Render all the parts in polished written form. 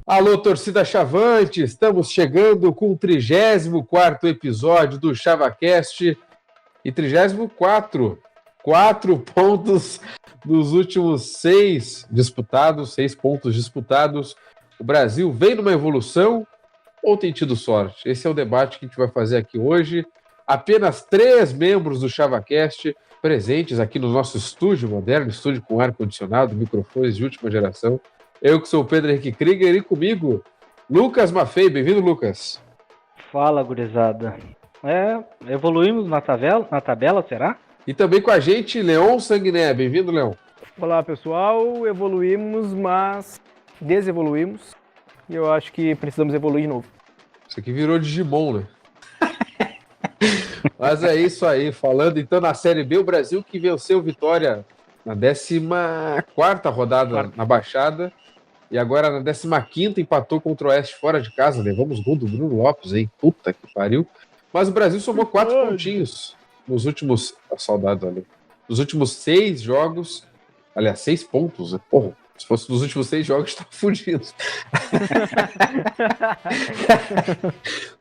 Alô, torcida Chavante, estamos chegando com o 34º episódio do ChavaCast e 34, 4 pontos dos últimos 6 disputados, 6 pontos disputados. O Brasil vem numa evolução ou tem tido sorte? Esse é o debate que a gente vai fazer aqui hoje. Apenas 3 membros do ChavaCast presentes aqui no nosso estúdio moderno, estúdio com ar-condicionado, microfones de última geração. Eu que sou o Pedro Henrique Krieger e comigo, Lucas Maffei. Bem-vindo, Lucas. Fala, gurizada. Evoluímos na tabela, será? E também com a gente, Leon Sanguiné. Bem-vindo, Leon. Olá, pessoal. Evoluímos, mas desevoluímos. E eu acho que precisamos evoluir de novo. Isso aqui virou Digimon, né? Mas é isso aí. Falando então na Série B, o Brasil que venceu Vitória na 14ª rodada na Baixada. E agora na 15ª empatou contra o Oeste fora de casa. Levamos gol do Bruno Lopes, hein? Puta que pariu. Mas o Brasil somou 4 pontinhos nos últimos... Saudades ali. Nos últimos 6 jogos. Aliás, 6 pontos. Né? Porra, se fosse nos últimos 6 jogos, estava fudido.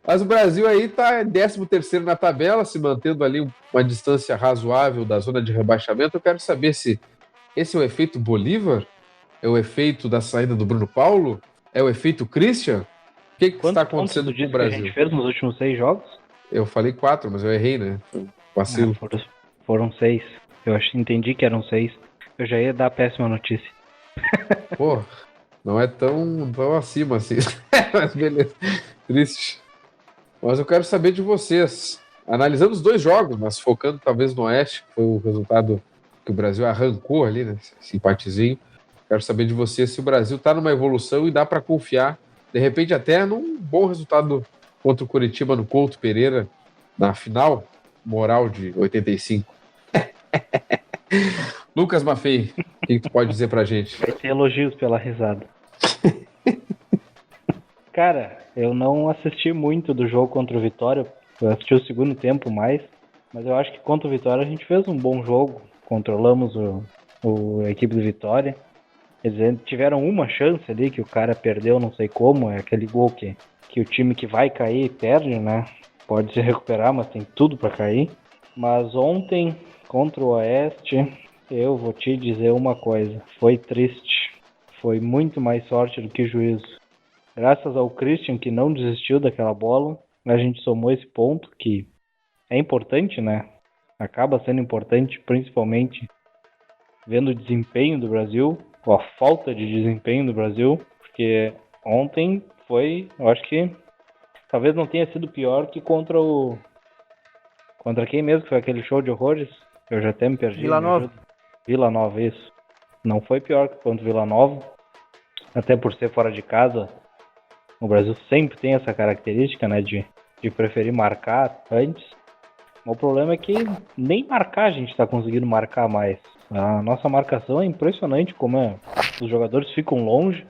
Mas o Brasil aí tá em 13º na tabela, se mantendo ali uma distância razoável da zona de rebaixamento. Eu quero saber se esse é o efeito Bolívar? É o efeito da saída do Bruno Paulo? É o efeito Christian? O que está acontecendo com o Brasil? Que a gente fez nos últimos 6 jogos? Eu falei 4, mas eu errei, né? Vacilo. Foram 6. Eu entendi que eram 6. Eu já ia dar a péssima notícia. Pô, não é tão acima assim. Mas beleza. Triste. Mas eu quero saber de vocês. Analisando os 2 jogos, mas focando talvez no Oeste, que foi o resultado que o Brasil arrancou ali, né? Esse empatezinho. Quero saber de você se o Brasil está numa evolução e dá para confiar, de repente até num bom resultado contra o Coritiba no Couto Pereira, na final moral de 85. Lucas Maffei, o que tu pode dizer pra gente? Vai ter elogios pela risada. Cara, eu não assisti muito do jogo contra o Vitória, eu assisti o segundo tempo mais, mas eu acho que contra o Vitória a gente fez um bom jogo, controlamos a equipe do Vitória. Eles tiveram uma chance ali que o cara perdeu, não sei como, é aquele gol que o time que vai cair perde, né? Pode se recuperar, mas tem tudo para cair. Mas ontem, contra o Oeste, eu vou te dizer uma coisa, foi triste. Foi muito mais sorte do que juízo. Graças ao Christian, que não desistiu daquela bola, a gente somou esse ponto, que é importante, né? Acaba sendo importante, principalmente vendo o desempenho do Brasil, ou a falta de desempenho do Brasil, porque ontem foi, eu acho que talvez não tenha sido pior que contra quem mesmo, que foi aquele show de horrores, eu já até me perdi. Vila Nova. Vila Nova, isso. Não foi pior que contra o Vila Nova, até por ser fora de casa. O Brasil sempre tem essa característica, né, de preferir marcar antes. O problema é que nem marcar a gente está conseguindo marcar mais. A nossa marcação é impressionante como os jogadores ficam longe.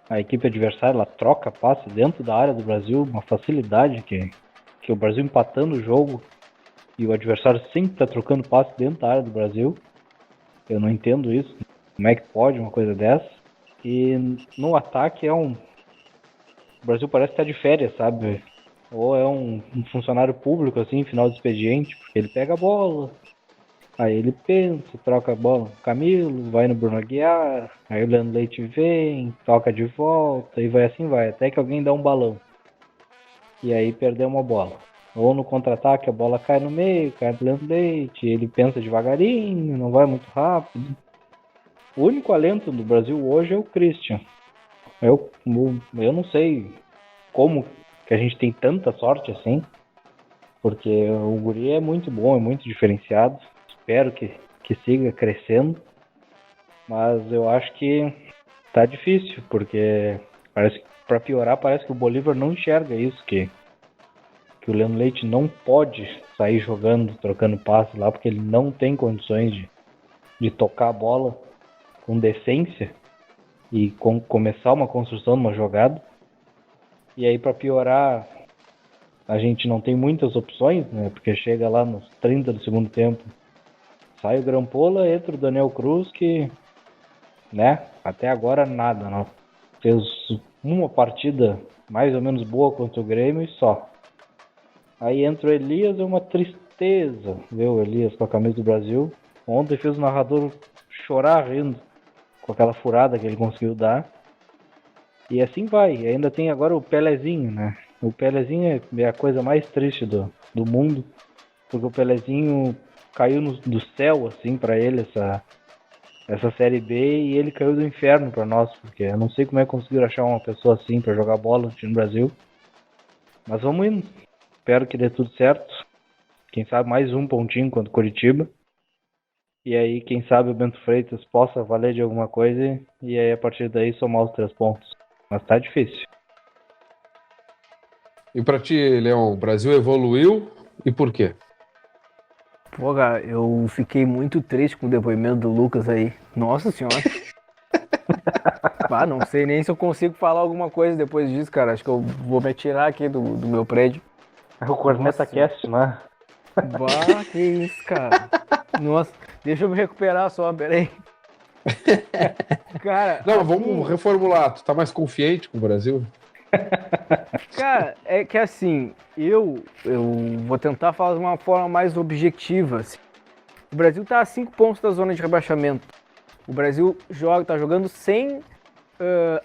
A equipe adversária ela troca passe dentro da área do Brasil, uma facilidade que o Brasil empatando o jogo e o adversário sempre está trocando passe dentro da área do Brasil. Eu não entendo isso. Como é que pode uma coisa dessa? E no ataque o Brasil parece estar de férias, sabe? Ou é um funcionário público, assim, final de expediente, porque ele pega a bola, aí ele pensa, troca a bola no Camilo, vai no Bruno Aguiar, aí o Leandro Leite vem, toca de volta, e vai assim, até que alguém dá um balão. E aí perdeu uma bola. Ou no contra-ataque a bola cai no meio, cai no Leandro Leite, ele pensa devagarinho, não vai muito rápido. O único alento do Brasil hoje é o Christian. Eu não sei como que a gente tem tanta sorte assim, porque o guri é muito bom, é muito diferenciado, espero que siga crescendo, mas eu acho que tá difícil, porque para piorar parece que o Bolívar não enxerga isso, que o Leandro Leite não pode sair jogando, trocando passe lá, porque ele não tem condições de tocar a bola com decência e começar uma construção numa jogada. E aí, para piorar, a gente não tem muitas opções, né? Porque chega lá nos 30 do segundo tempo, sai o Grampola, entra o Daniel Cruz, que, né, até agora nada, não fez uma partida mais ou menos boa contra o Grêmio e só. Aí entra o Elias, é uma tristeza ver o Elias com a camisa do Brasil. Ontem fez o narrador chorar rindo com aquela furada que ele conseguiu dar. E assim vai. E ainda tem agora o Pelezinho, né? O Pelezinho é a coisa mais triste do mundo, porque o Pelezinho caiu do céu, assim, pra ele, essa Série B, e ele caiu do inferno pra nós, porque eu não sei como é que conseguiram achar uma pessoa assim pra jogar bola aqui no Brasil. Mas vamos indo. Espero que dê tudo certo. Quem sabe mais um pontinho contra o Curitiba. E aí, quem sabe o Bento Freitas possa valer de alguma coisa, e aí a partir daí somar os 3 pontos. Mas tá difícil. E pra ti, Leão, o Brasil evoluiu e por quê? Pô, cara, eu fiquei muito triste com o depoimento do Lucas aí. Nossa senhora. Não sei nem se eu consigo falar alguma coisa depois disso, cara. Acho que eu vou me atirar aqui do meu prédio. É o Corneta Cast, né? Que isso, cara. Nossa, deixa eu me recuperar só, peraí. Cara, Não, assim, vamos reformular. Tu tá mais confiante com o Brasil? Cara, é que assim, eu vou tentar falar de uma forma mais objetiva. Assim. O Brasil tá a 5 pontos da zona de rebaixamento. O Brasil tá jogando sem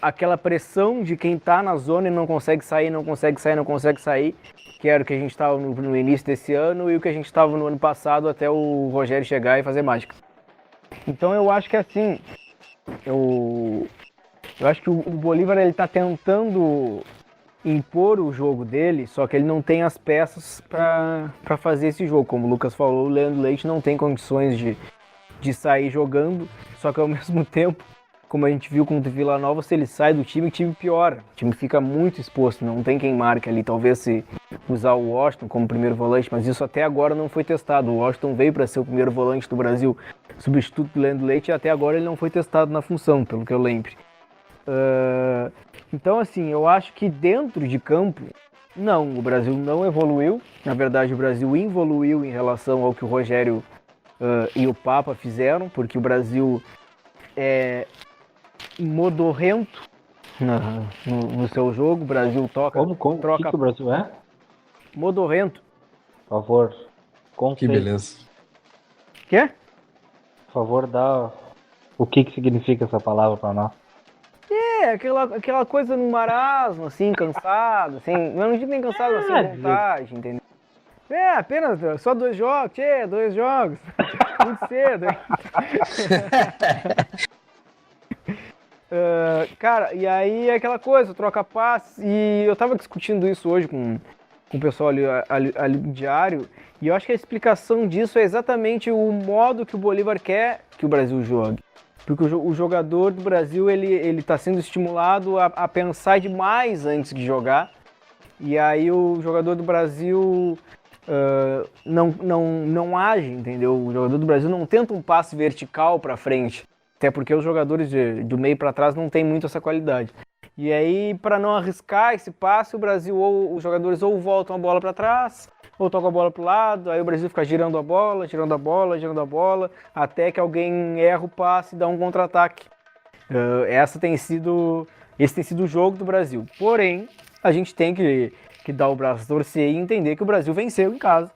aquela pressão de quem tá na zona e não consegue sair, que era o que a gente estava no início desse ano e o que a gente estava no ano passado até o Rogério chegar e fazer mágica. Então eu acho que assim, eu acho que o Bolívar ele tá tentando impor o jogo dele, só que ele não tem as peças para fazer esse jogo. Como o Lucas falou, o Leandro Leite não tem condições de sair jogando, só que ao mesmo tempo, como a gente viu com o Vila Nova, se ele sai do time, o time piora. O time fica muito exposto, não tem quem marque ali. Talvez se usar o Washington como primeiro volante, mas isso até agora não foi testado. O Washington veio para ser o primeiro volante do Brasil, substituto do Leandro Leite, e até agora ele não foi testado na função, pelo que eu lembro. Então, assim, eu acho que dentro de campo, não, o Brasil não evoluiu. Na verdade, o Brasil evoluiu em relação ao que o Rogério e o Papa fizeram, porque o Brasil é modorrento no seu jogo. O Brasil troca. Que o Brasil é? Modorrento. Por favor, Que beleza. Quê? Por favor, dá o que significa essa palavra pra nós. Aquela coisa no marasmo, assim, cansado, assim, não digo nem cansado, mas sem vontade, entendeu? Apenas só 2 jogos, 2 jogos, muito cedo, hein? Cara, e aí é aquela coisa, troca passes, e eu tava discutindo isso hoje com o pessoal ali no diário, e eu acho que a explicação disso é exatamente o modo que o Bolívar quer que o Brasil jogue. Porque o jogador do Brasil, ele tá sendo estimulado a pensar demais antes de jogar. E aí o jogador do Brasil não age, entendeu? O jogador do Brasil não tenta um passe vertical para frente. Até porque os jogadores do meio para trás não tem muito essa qualidade. E aí, para não arriscar esse passe, o Brasil, os jogadores ou voltam a bola para trás, ou tocam a bola para o lado, aí o Brasil fica girando a bola, até que alguém erra o passe e dá um contra-ataque. Esse tem sido o jogo do Brasil. Porém, a gente tem que dar o braço a torcer e entender que o Brasil venceu em casa,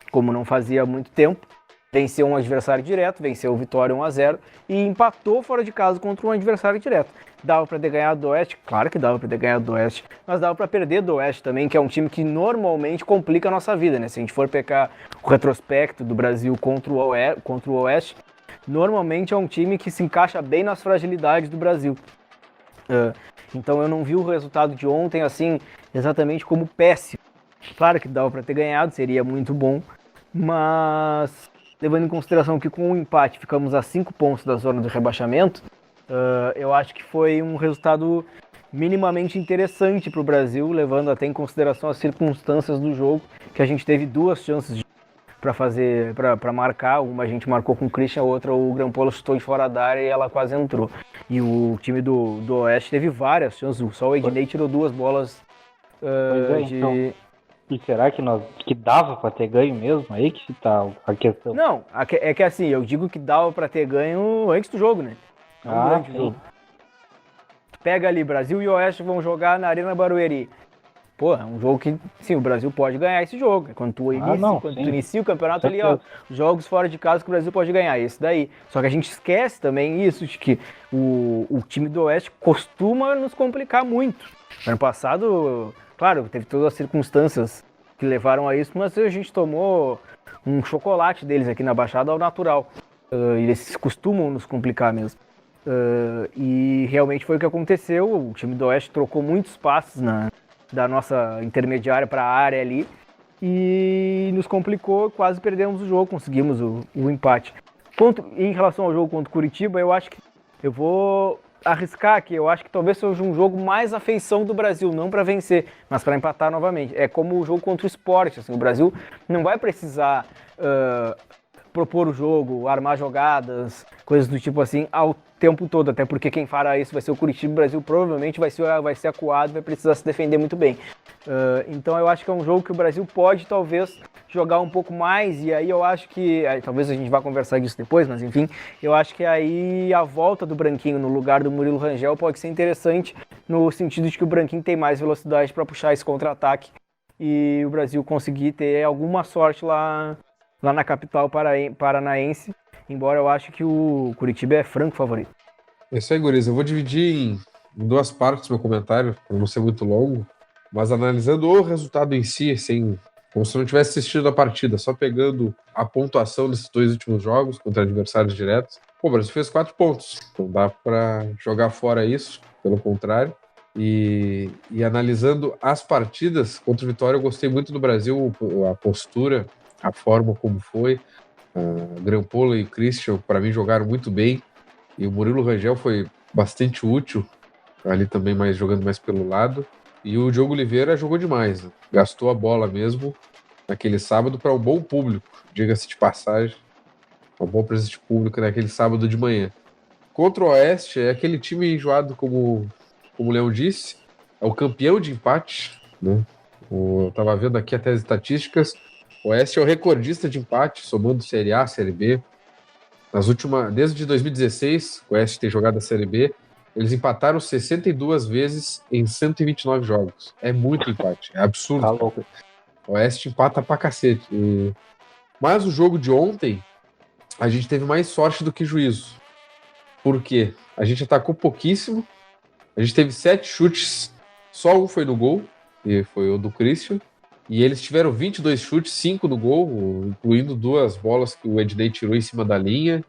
como não fazia há muito tempo. Venceu um adversário direto, venceu o Vitória 1-0 e empatou fora de casa contra um adversário direto. Dava para ter ganhado do Oeste? Claro que dava para ter ganhado do Oeste, mas dava para perder do Oeste também, que é um time que normalmente complica a nossa vida, né? Se a gente for pegar o retrospecto do Brasil contra o Oeste, normalmente é um time que se encaixa bem nas fragilidades do Brasil. Então eu não vi o resultado de ontem assim exatamente como péssimo. Claro que dava para ter ganhado, seria muito bom, mas levando em consideração que com o empate ficamos a 5 pontos da zona do rebaixamento, eu acho que foi um resultado minimamente interessante para o Brasil, levando até em consideração as circunstâncias do jogo, que a gente teve 2 chances para marcar. Uma a gente marcou com o Christian, a outra o Grampolo chutou de fora da área e ela quase entrou. E o time do Oeste teve várias chances, só o Ednei tirou 2 bolas então. E será que dava para ter ganho mesmo? Aí que tá a questão. Não, é que assim, eu digo que dava para ter ganho antes do jogo, né? Não durante o jogo. Pega ali, Brasil e Oeste vão jogar na Arena Barueri. Pô, é um jogo que, sim, o Brasil pode ganhar esse jogo. Quando tu inicia o campeonato ali, ó, jogos fora de casa que o Brasil pode ganhar, esse daí. Só que a gente esquece também isso, de que o time do Oeste costuma nos complicar muito. Ano passado, claro, teve todas as circunstâncias que levaram a isso, mas a gente tomou um chocolate deles aqui na Baixada ao natural. Eles costumam nos complicar mesmo. E realmente foi o que aconteceu. O time do Oeste trocou muitos passes da nossa intermediária para a área ali e nos complicou, quase perdemos o jogo, conseguimos o empate. Em relação ao jogo contra o Curitiba, eu acho que eu vou arriscar aqui, eu acho que talvez seja um jogo mais à feição do Brasil, não para vencer, mas para empatar novamente. É como o jogo contra o Sport, assim, o Brasil não vai precisar propor o jogo, armar jogadas, coisas do tipo assim, ao tempo todo, até porque quem fará isso vai ser o Curitiba. O Brasil provavelmente vai ser acuado, vai precisar se defender muito bem. Então eu acho que é um jogo que o Brasil pode talvez jogar um pouco mais, e aí eu acho que, talvez a gente vá conversar disso depois, mas enfim, eu acho que aí a volta do Branquinho no lugar do Murilo Rangel pode ser interessante, no sentido de que o Branquinho tem mais velocidade para puxar esse contra-ataque e o Brasil conseguir ter alguma sorte lá na capital paranaense, embora eu acho que o Curitiba é franco favorito. É isso aí, guris. Eu vou dividir em duas partes meu comentário, para não ser muito longo, mas analisando o resultado em si, assim, como se não tivesse assistido a partida, só pegando a pontuação desses dois últimos jogos contra adversários diretos. Pô, o Brasil fez 4 pontos, não dá para jogar fora isso, pelo contrário. E analisando as partidas contra o Vitória, eu gostei muito do Brasil, a postura, a forma como foi. Grampola e o Christian, para mim, jogaram muito bem, e o Murilo Rangel foi bastante útil ali também, jogando mais pelo lado, e o Diogo Oliveira jogou demais, né? Gastou a bola mesmo naquele sábado para um bom público, diga-se de passagem, uma boa presença de público naquele sábado de manhã. Contra o Oeste, é aquele time enjoado, como o Leão disse, é o campeão de empate, né? Eu tava vendo aqui até as estatísticas. O Oeste é o recordista de empate, somando Série A, Série B. Desde 2016, o Oeste tem jogado a Série B, eles empataram 62 vezes em 129 jogos. É muito empate, é absurdo. Tá louco. O Oeste empata pra cacete. Mas o jogo de ontem, a gente teve mais sorte do que juízo. Por quê? A gente atacou pouquíssimo, a gente teve 7 chutes, só um foi no gol, e foi o do Christian. E eles tiveram 22 chutes, 5 no gol, incluindo 2 bolas que o Ednei tirou em cima da linha,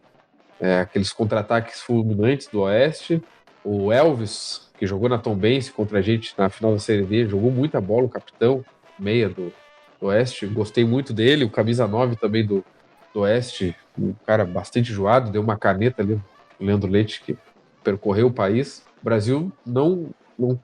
aqueles contra-ataques fulminantes do Oeste. O Elvis, que jogou na Tombense contra a gente na final da Série D, jogou muita bola, o capitão, meia do Oeste. Gostei muito dele, o camisa 9 também do Oeste, um cara bastante enjoado, deu uma caneta ali, o Leandro Leite, que percorreu o país. O Brasil,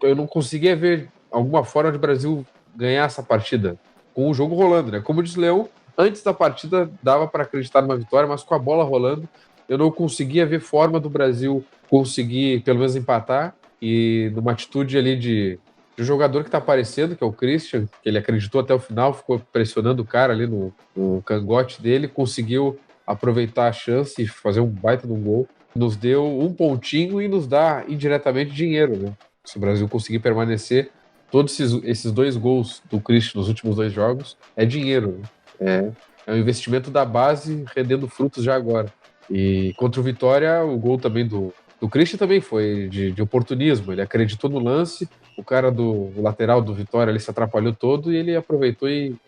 eu não conseguia ver alguma forma de o Brasil ganhar essa partida com o jogo rolando, né? Como disse o Leão, antes da partida dava para acreditar numa vitória, mas com a bola rolando, eu não conseguia ver forma do Brasil conseguir pelo menos empatar, e numa atitude ali de jogador que tá aparecendo, que é o Christian, que ele acreditou até o final, ficou pressionando o cara ali no cangote dele, conseguiu aproveitar a chance e fazer um baita de um gol, nos deu um pontinho e nos dá indiretamente dinheiro, né? Se o Brasil conseguir permanecer, todos esses 2 gols do Christian nos últimos 2 jogos é dinheiro, né? É um investimento da base rendendo frutos já agora. E contra o Vitória, o gol também do Christian também foi de oportunismo. Ele acreditou no lance, o cara do lateral do Vitória ele se atrapalhou todo e ele aproveitou e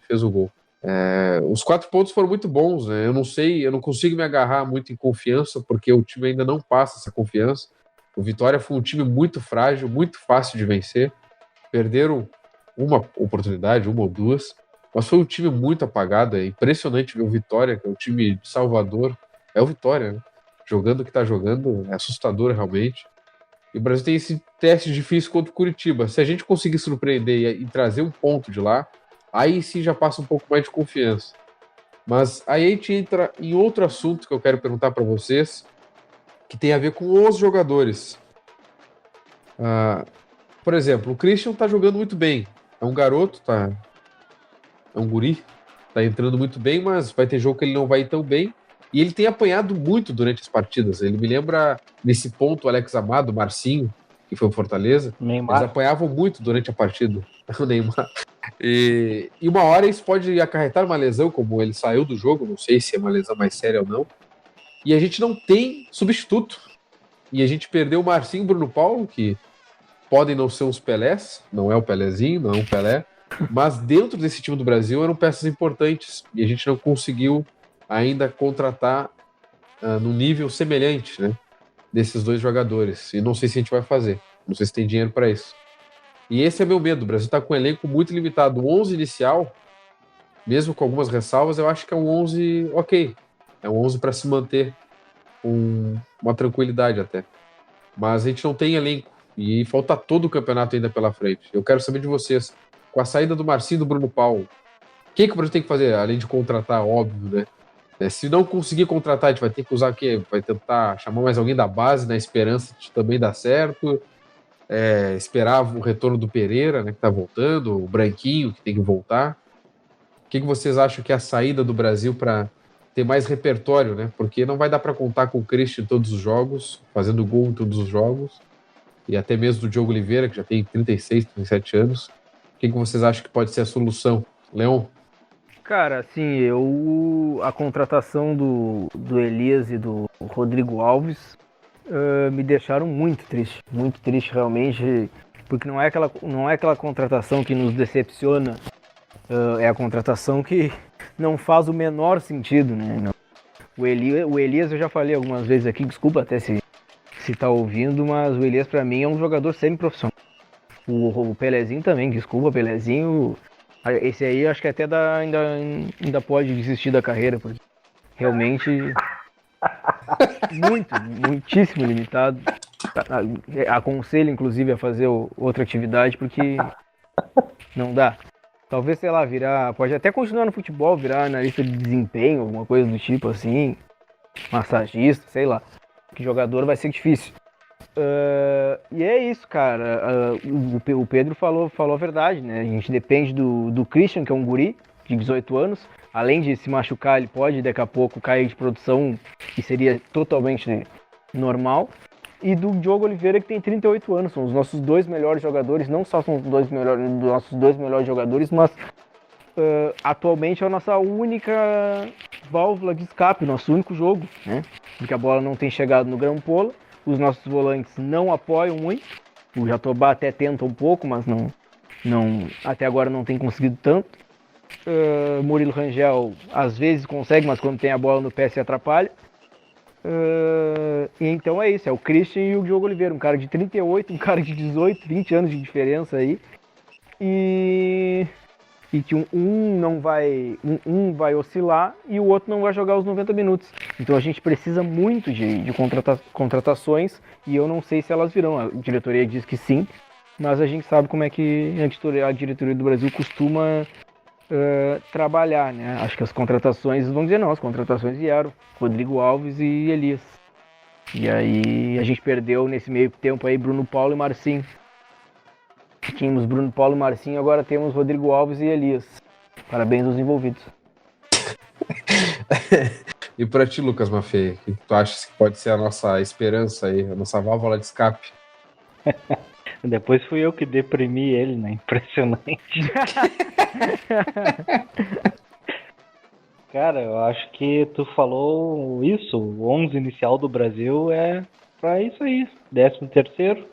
fez o gol. Os 4 pontos foram muito bons, né? Eu não consigo me agarrar muito em confiança, porque o time ainda não passa essa confiança. O Vitória foi um time muito frágil, muito fácil de vencer. Perderam uma oportunidade, 1 ou 2, mas foi um time muito apagado. É impressionante ver o Vitória, que é um time de Salvador. É o Vitória, né? Jogando o que está jogando, é assustador realmente. E o Brasil tem esse teste difícil contra o Curitiba. Se a gente conseguir surpreender e trazer um ponto de lá, aí sim já passa um pouco mais de confiança. Mas aí a gente entra em outro assunto que eu quero perguntar para vocês, que tem a ver com os jogadores. Por exemplo, o Christian tá jogando muito bem. É um garoto, é um guri, tá entrando muito bem, mas vai ter jogo que ele não vai ir tão bem. E ele tem apanhado muito durante as partidas. Ele me lembra, nesse ponto, o Alex Amado, Marcinho, que foi o Fortaleza, eles Neymar. apanhavam muito durante a partida, o Neymar. E uma hora isso pode acarretar uma lesão, como ele saiu do jogo, não sei se é uma lesão mais séria ou não. E a gente não tem substituto. E a gente perdeu o Marcinho e o Bruno Paulo, que podem não ser uns Pelés, não é o Pelézinho, não é um Pelé, mas dentro desse time do Brasil eram peças importantes. E a gente não conseguiu ainda contratar num nível semelhante, né, desses dois jogadores. E não sei se a gente vai fazer. Não sei se tem dinheiro para isso. E esse é meu medo. O Brasil está com um elenco muito limitado. O 11 inicial, mesmo com algumas ressalvas, eu acho que é um 11 ok. É um 11 para se manter com uma tranquilidade até. Mas a gente não tem elenco. E falta todo o campeonato ainda pela frente. Eu quero saber de vocês. Com a saída do Marcinho e do Bruno Paulo, o que o Brasil tem que fazer? Além de contratar, óbvio, né? Se não conseguir contratar, a gente vai ter que usar o quê? Vai tentar chamar mais alguém da base, na esperança de também dar certo. Esperar o retorno do Pereira, né, que tá voltando, o Branquinho, que tem que voltar. O que vocês acham que é a saída do Brasil para ter mais repertório, né? Porque não vai dar para contar com o Christian em todos os jogos, fazendo gol em todos os jogos, e até mesmo do Diogo Oliveira, que já tem 36, 37 anos. O que vocês acham que pode ser a solução? Leon? Cara, assim, a contratação do Elias e do Rodrigo Alves me deixaram muito triste realmente, porque não é aquela contratação que nos decepciona, é a contratação que não faz o menor sentido, né? Não. O Elias eu já falei algumas vezes aqui, desculpa até se tá ouvindo, mas o Elias pra mim é um jogador semi-profissional. O Pelezinho também, desculpa, Pelezinho. Esse aí acho que até ainda pode desistir da carreira, porque realmente muitíssimo limitado. Aconselho, inclusive, a fazer outra atividade, porque não dá. Talvez, sei lá, pode até continuar no futebol, virar analista de desempenho, alguma coisa do tipo assim, massagista, sei lá. Que jogador vai ser difícil. E é isso, cara. O Pedro falou a verdade, né? A gente depende do Christian, que é um guri de 18 anos. Além de se machucar, ele pode daqui a pouco cair de produção, que seria totalmente normal. E do Diogo Oliveira, que tem 38 anos. São os nossos dois melhores jogadores. Não só são os nossos dois melhores jogadores, mas atualmente é a nossa única válvula de escape, nosso único jogo, né? Porque a bola não tem chegado no Grampola. Os nossos volantes não apoiam muito. O Jatobá até tenta um pouco, mas não até agora não tem conseguido tanto. Murilo Rangel às vezes consegue, mas quando tem a bola no pé se atrapalha. E então é isso, é o Christian e o Diogo Oliveira, um cara de 38, um cara de 18, 20 anos de diferença aí. E que um vai oscilar e o outro não vai jogar os 90 minutos. Então a gente precisa muito de contratações e eu não sei se elas virão. A diretoria diz que sim, mas a gente sabe como é que a diretoria do Brasil costuma trabalhar, né? Acho que as contratações, vamos dizer não, as contratações vieram, Rodrigo Alves e Elias. E aí a gente perdeu nesse meio tempo aí Bruno Paulo e Marcinho. Tínhamos Bruno Paulo e Marcinho, agora temos Rodrigo Alves e Elias. Parabéns aos envolvidos. E para ti, Lucas Maffei, o que tu achas que pode ser a nossa esperança aí, a nossa válvula de escape? Depois fui eu que deprimi ele, né? Impressionante. Cara, eu acho que tu falou isso, o 11 inicial do Brasil é pra isso aí. 13º,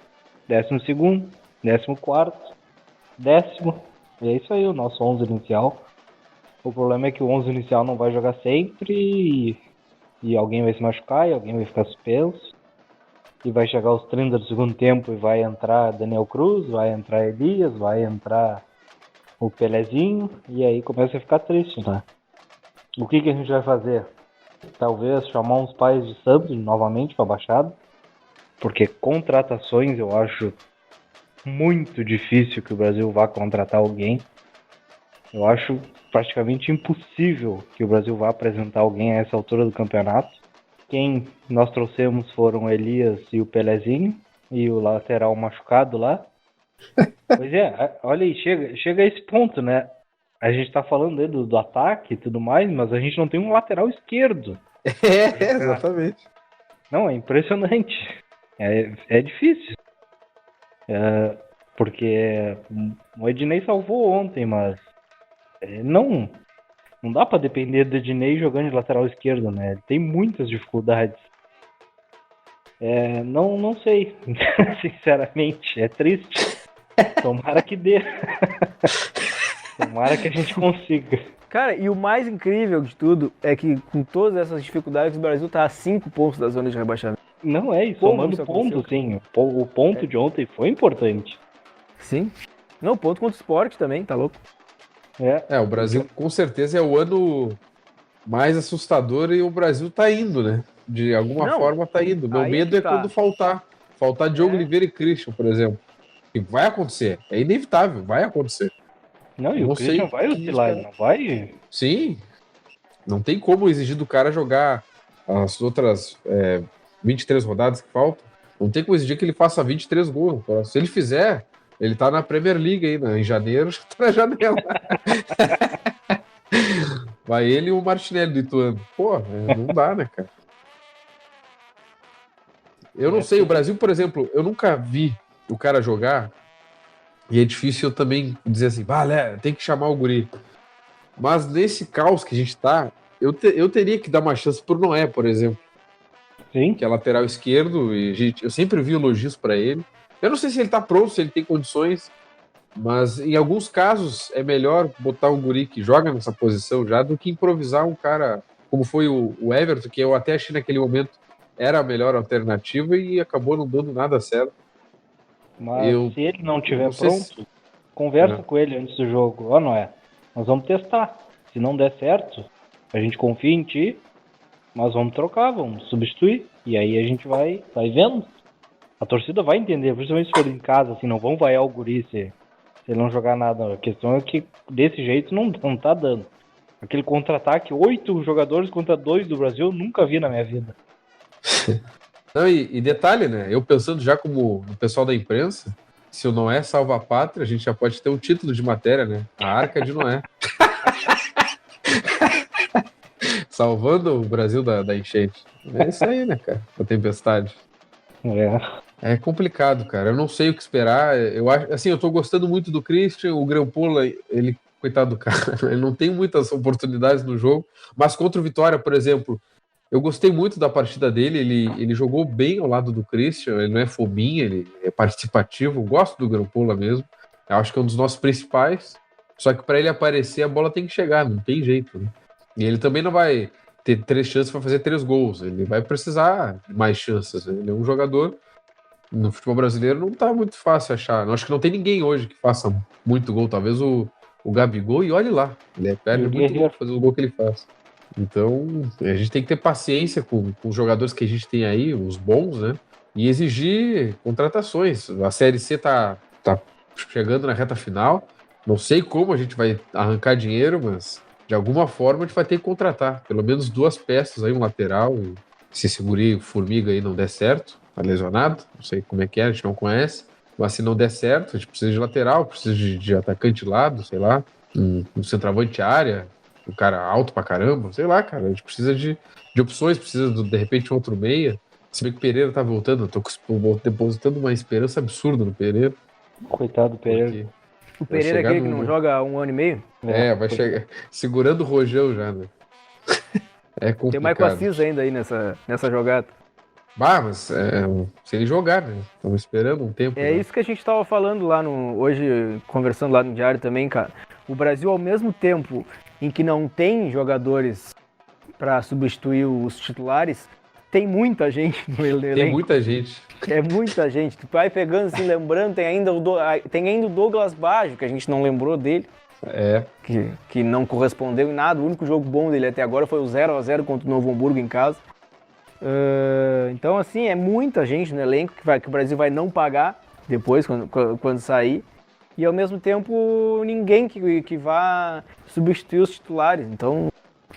12º, 14º, 10º. E é isso aí, o nosso 11 inicial. O problema é que o 11 inicial não vai jogar sempre e alguém vai se machucar e alguém vai ficar suspenso. E vai chegar aos 30 do segundo tempo e vai entrar Daniel Cruz, vai entrar Elias, vai entrar o Pelezinho. E aí começa a ficar triste, né? O que a gente vai fazer? Talvez chamar uns pais de Santos novamente para a Baixada. Porque contratações eu acho muito difícil que o Brasil vá contratar alguém. Eu acho praticamente impossível que o Brasil vá apresentar alguém a essa altura do campeonato. Quem nós trouxemos foram o Elias e o Pelezinho e o lateral machucado lá. Pois é, olha aí, chega a esse ponto, né? A gente tá falando aí do ataque e tudo mais, mas a gente não tem um lateral esquerdo. Exatamente. Não, é impressionante. É difícil. Porque o Ednei salvou ontem, mas não dá pra depender do Ednei jogando de lateral esquerdo, né? Ele tem muitas dificuldades. Não sei, sinceramente, é triste. Tomara que dê. Tomara que a gente consiga. Cara, e o mais incrível de tudo é que com todas essas dificuldades o Brasil tá a 5 pontos da zona de rebaixamento. Não é isso, Como somando isso ponto, aconteceu? sim. O ponto de ontem foi importante. Sim. Não, ponto contra o esporte também, tá louco? O Brasil com certeza é o ano mais assustador e o Brasil tá indo, né? De alguma Não, forma tá indo. Meu aí medo que é tá. quando faltar Diogo É. Oliveira e Christian, por exemplo. E vai acontecer, é inevitável, vai acontecer. Não, e Eu o não Christian sei vai que oscilar, isso, ele não vai. Sim, não tem como exigir do cara jogar as outras 23 rodadas que faltam. Não tem como exigir que ele faça 23 gols. Se ele fizer, ele tá na Premier League aí, né? Em janeiro, já tá na janela. Vai ele e o Martinelli do Ituano. Pô, não dá, né, cara? Eu não sei, o Brasil, por exemplo, eu nunca vi o cara jogar e é difícil eu também dizer assim, tem que chamar o guri. Mas nesse caos que a gente tá, eu teria que dar uma chance pro Noé, por exemplo, Sim. que é lateral esquerdo, e eu sempre vi elogios para ele. Eu não sei se ele tá pronto, se ele tem condições, mas em alguns casos é melhor botar um guri que joga nessa posição já do que improvisar um cara como foi o Everton, que eu até achei naquele momento era a melhor alternativa e acabou não dando nada certo. Mas se ele não estiver não sei pronto, conversa É. com ele antes do jogo. Ó, Noé, nós vamos testar. Se não der certo, a gente confia em ti, mas vamos trocar, vamos substituir. E aí a gente vai vendo. A torcida vai entender, principalmente se for em casa, assim, não vão vaiar o guri se ele não jogar nada. A questão é que desse jeito não tá dando. Aquele contra-ataque, 8 jogadores contra 2 do Brasil, eu nunca vi na minha vida. Não, e detalhe, né? Eu pensando já como o pessoal da imprensa, se o Noé salva a pátria, a gente já pode ter um título de matéria, né? A Arca de Noé. Salvando o Brasil da enchente. É isso aí, né, cara? Da tempestade. É complicado, cara. Eu não sei o que esperar. Eu acho, assim, eu tô gostando muito do Christian, o Grampola, ele, coitado do cara, ele não tem muitas oportunidades no jogo, mas contra o Vitória, por exemplo, eu gostei muito da partida dele, ele jogou bem ao lado do Christian, ele não é fominha, ele é participativo, eu gosto do Grampola mesmo. Eu acho que é um dos nossos principais. Só que para ele aparecer, a bola tem que chegar, não tem jeito, né? E ele também não vai ter 3 chances para fazer 3 gols, ele vai precisar de mais chances. Ele é um jogador. No futebol brasileiro não tá muito fácil achar. Eu acho que não tem ninguém hoje que faça muito gol. Talvez o Gabigol, e olhe lá. Ele perde muito gol pra fazer o gol que ele faz. Então, a gente tem que ter paciência com os jogadores que a gente tem aí, os bons, né? E exigir contratações. A Série C tá chegando na reta final. Não sei como a gente vai arrancar dinheiro, mas de alguma forma a gente vai ter que contratar. Pelo menos 2 peças aí, um lateral. E se esse guri Formiga aí não der certo, tá lesionado, não sei como é que é, a gente não conhece. Mas se não der certo, a gente precisa de lateral, precisa de atacante de lado, sei lá, um centroavante de área, um cara alto pra caramba, sei lá, cara. A gente precisa de opções, precisa de repente um outro meia. Se bem que o Pereira tá voltando, eu tô depositando uma esperança absurda no Pereira. Coitado do Pereira. Porque O Pereira é aquele que não joga há 1 ano e meio? vai chegar segurando o rojão já, né? É complicado. Tem o Michael Assis ainda aí nessa jogada. Mas se ele jogar, né? Estamos esperando um tempo. É né? isso que a gente tava falando lá hoje, conversando lá no Diário também, cara. O Brasil, ao mesmo tempo em que não tem jogadores para substituir os titulares, tem muita gente no elenco. Tem muita gente. É muita gente. Tu vai pegando, assim, lembrando, tem ainda o Douglas Baggio, que a gente não lembrou dele. Que não correspondeu em nada. O único jogo bom dele até agora foi o 0-0 contra o Novo Hamburgo em casa. Então, assim, é muita gente no elenco que o Brasil vai não pagar depois, quando sair. E, ao mesmo tempo, ninguém que vá substituir os titulares. Então,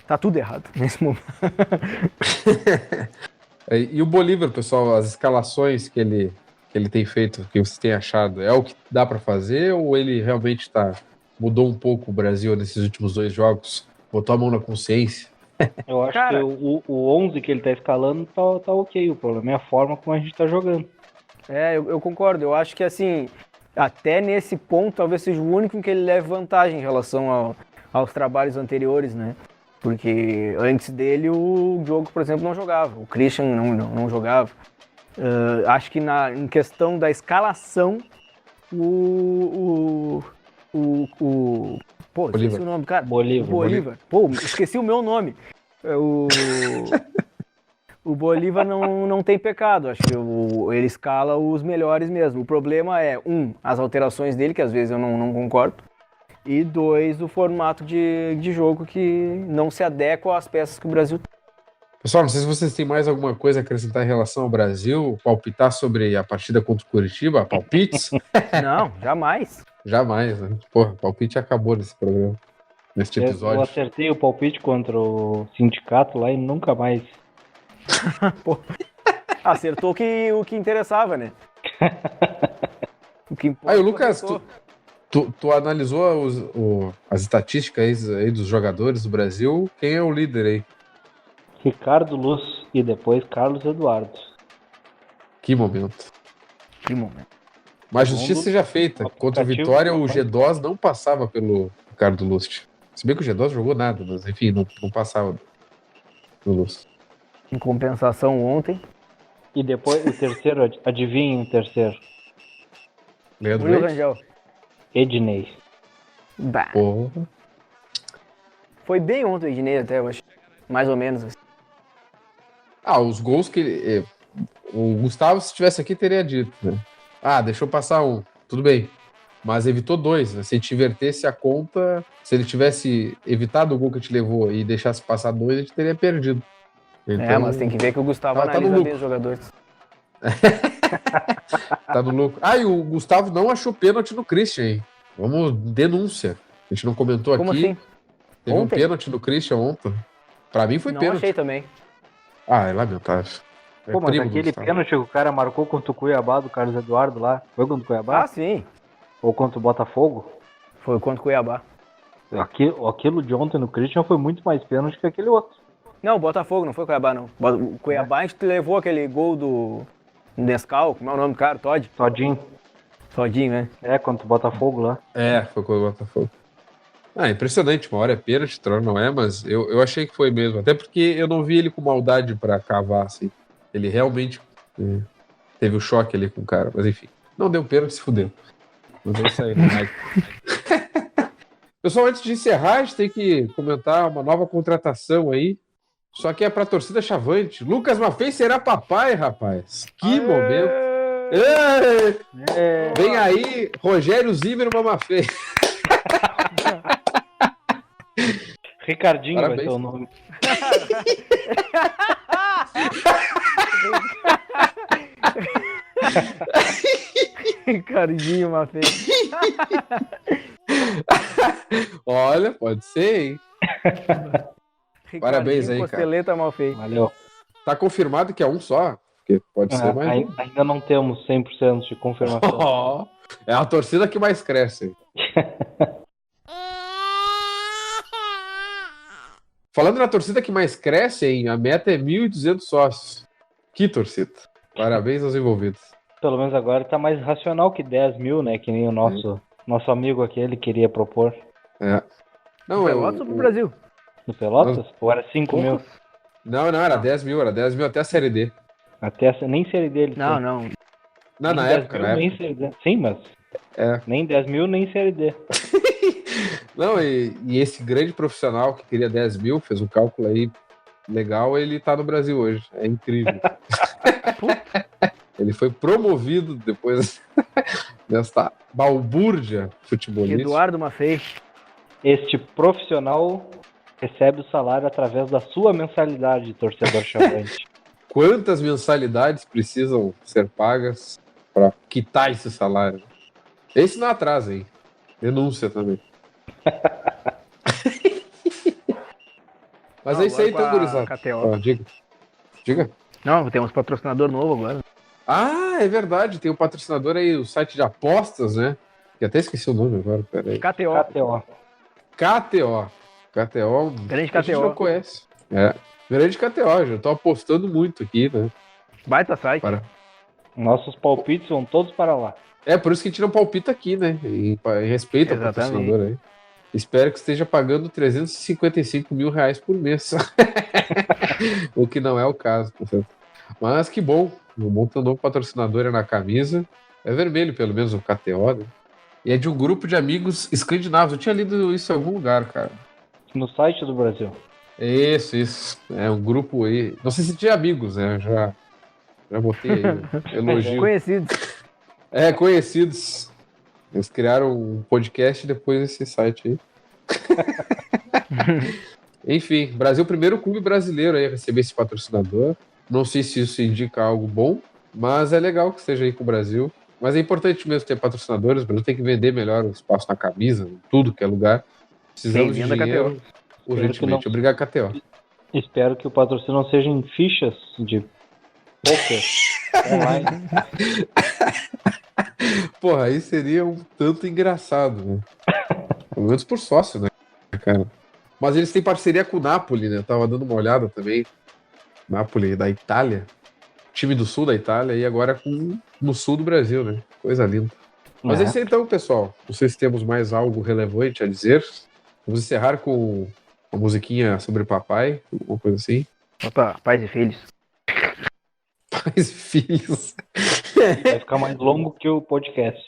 tá tudo errado nesse momento. E o Bolívar, pessoal, as escalações que ele tem feito, que você tem achado, é o que dá para fazer ou ele realmente mudou um pouco o Brasil nesses últimos 2 jogos? Botou a mão na consciência? Eu acho que o 11 que ele tá escalando tá ok. O problema é a forma como a gente tá jogando. Eu concordo. Eu acho que, assim, até nesse ponto, talvez seja o único em que ele leve vantagem em relação aos trabalhos anteriores, né? Porque antes dele o Diogo, por exemplo, não jogava. O Christian não jogava. Acho que em questão da escalação, Pô, esqueci o nome do cara. Bolívar. Pô, esqueci o meu nome. O Bolívar não tem pecado. Acho que ele escala os melhores mesmo. O problema é, as alterações dele, que às vezes eu não concordo. E 2, o formato de jogo que não se adequa às peças que o Brasil tem. Pessoal, não sei se vocês têm mais alguma coisa a acrescentar em relação ao Brasil, palpitar sobre a partida contra o Curitiba, palpites? Não, jamais. Jamais, né? Porra, palpite acabou nesse programa, neste episódio. Eu acertei o palpite contra o sindicato lá e nunca mais. Pô, acertou o que interessava, né? O que importa. Aí, Lucas, tu analisou as estatísticas aí dos jogadores do Brasil. Quem é o líder aí? Ricardo Luz e depois Carlos Eduardo. Que momento. Mas justiça seja feita. Contra a Vitória, o G2 não passava pelo Ricardo Lust. Se bem que o G2 jogou nada, mas enfim, não passava do Lust. Em compensação, ontem. E depois o terceiro, adivinha o terceiro? Leandro Will Leite? Rangel. Ednei. Bah. Porra. Foi bem ontem o Ednei até, eu acho. Mais ou menos. Assim. Os gols que o Gustavo, se estivesse aqui, teria dito, né? Deixou passar um. Tudo bem. Mas evitou 2, né? Se a gente invertesse a conta, se ele tivesse evitado o gol que a gente levou e deixasse passar 2, a gente teria perdido. Então, mas tem que ver que o Gustavo tá analisa bem os jogadores. Tá no lucro. E o Gustavo não achou pênalti no Christian, hein? Vamos, denúncia. A gente não comentou Como aqui. assim? Teve Ontem? um pênalti no Christian ontem. Pra mim foi Não pênalti. achei também. É lamentável. Pô, mas primo do aquele Gustavo. pênalti que o cara marcou contra o Cuiabá do Carlos Eduardo lá, foi contra o Cuiabá? Ah, sim. Ou contra o Botafogo? Foi contra o Cuiabá. Aquilo de ontem no Christian foi muito mais pênalti que aquele outro. Não, o Botafogo, não foi o Cuiabá, não. O Cuiabá, a gente levou aquele gol do Nescau, como é o nome do cara? Todinho. Todinho, né? Contra o Botafogo lá. Foi com o Botafogo. Impressionante. Uma hora é pênalti, outra hora não é, mas eu achei que foi mesmo. Até porque eu não vi ele com maldade pra cavar, assim. Ele realmente teve o choque ali com o cara. Mas enfim, não deu pênalti, se fudeu. Mas é isso aí, né? Pessoal, antes de encerrar, a gente tem que comentar uma nova contratação aí. Só que é pra torcida Chavante. Lucas Maffei será papai, rapaz. Que momento. Vem aí, Rogério Zimmermann Maffei. Ricardinho Parabéns. vai ser o nome. Ricardinho, Maffei. Olha, pode ser, hein? Parabéns aí, cara. Costeleta Maffei. Valeu. Tá confirmado que é um só? Porque pode ser mais um. Ainda não temos 100% de confirmação. É a torcida que mais cresce. Falando na torcida que mais cresce, hein, a meta é 1.200 sócios. Que torcida. Parabéns aos envolvidos. Pelo menos agora tá mais racional que 10 mil, né? Que nem o nosso amigo aqui, ele queria propor. Não, Pelotas ou pro Brasil? No Pelotas? Ou era 5 mil? Não, era 10 mil. Era 10 mil até a Série D. Nem série dele. Não. Não, Nem na 10 época, mil, né? nem série D. Sim, mas nem 10 mil, nem série D. Não, e esse grande profissional que queria 10 mil, fez um cálculo aí legal, ele tá no Brasil hoje. É incrível. Ele foi promovido depois desta balbúrdia futebolística. Eduardo Maffei. Este profissional recebe o salário através da sua mensalidade, torcedor chavante. Quantas mensalidades precisam ser pagas para quitar esse salário? Esse não atrasa, hein? Denúncia também. Mas é isso aí, então, gurizada. Diga. Não, temos patrocinador novo agora. É verdade. Tem um patrocinador aí, o site de apostas, né? Que até esqueci o nome agora, peraí. KTO. KTO. Grande A gente KTO. não conhece. Grande KTO, já tô apostando muito aqui, né? Baita site. Nossos palpites vão todos para lá. É, por isso que a gente não palpita aqui, né? Em respeito ao Exatamente. patrocinador aí. Espero que esteja pagando R$355 mil por mês. O que não é o caso, portanto. Mas que bom. O bom ter um novo patrocinador na camisa. É vermelho, pelo menos, o KTO, né? E é de um grupo de amigos escandinavos. Eu tinha lido isso em algum lugar, cara. No site do Brasil. Isso. É um grupo aí. Não sei se tinha amigos, né? Já botei aí um elogio. Conhecidos. Conhecidos. Eles criaram um podcast depois desse site aí. Enfim, Brasil, primeiro clube brasileiro aí a receber esse patrocinador. Não sei se isso indica algo bom, mas é legal que esteja aí com o Brasil. Mas é importante mesmo ter patrocinadores. O Brasil tem que vender melhor o espaço na camisa, em tudo que é lugar. Precisamos de Bem-vindo a dinheiro urgentemente. Obrigado, KTO. Espero que o patrocínio não seja em fichas de poker online. Porra, aí seria um tanto engraçado, né? Pelo menos por sócio, né, cara? Mas eles têm parceria com o Napoli, né? Eu tava dando uma olhada também. Napoli da Itália. Time do sul da Itália e agora no sul do Brasil, né? Coisa linda. Mas é isso aí então, pessoal. Não sei se temos mais algo relevante a dizer. Vamos encerrar com uma musiquinha sobre papai, alguma coisa assim. Opa, pais e filhos. Pais e filhos. Vai ficar mais longo que o podcast.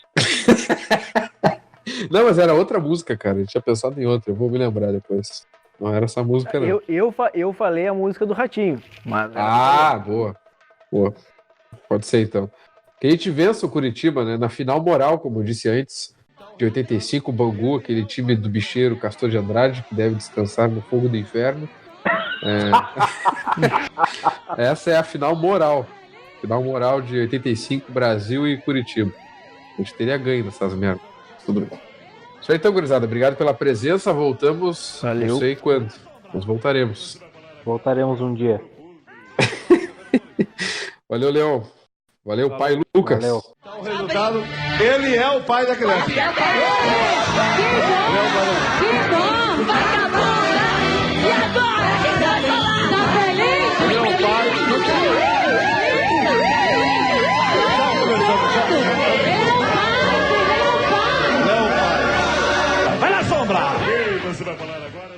Não, mas era outra música, cara. Eu tinha pensado em outra. Eu vou me lembrar depois. Não era essa música, não. Eu falei a música do Ratinho. Mas boa. Boa. Pode ser, então. Que a gente vença o Curitiba, né? Na final moral, como eu disse antes, de 85, o Bangu, aquele time do bicheiro Castor de Andrade, que deve descansar no fogo do inferno. Essa é a final moral. Final moral de 85, Brasil e Curitiba. A gente teria ganho nessas merdas. Tudo bem. Isso aí então, gurizada. Obrigado pela presença. Voltamos. Valeu. Não sei quando. Mas voltaremos. Voltaremos um dia. Valeu, Leão. Valeu, pai Lucas. Valeu. O resultado, ele é o pai da criança. Que bom! Vai acabar! E agora? O que vai falar? Tá feliz? Ele é o pai. Ele é o pai. Vai na sombra! Você vai falar agora?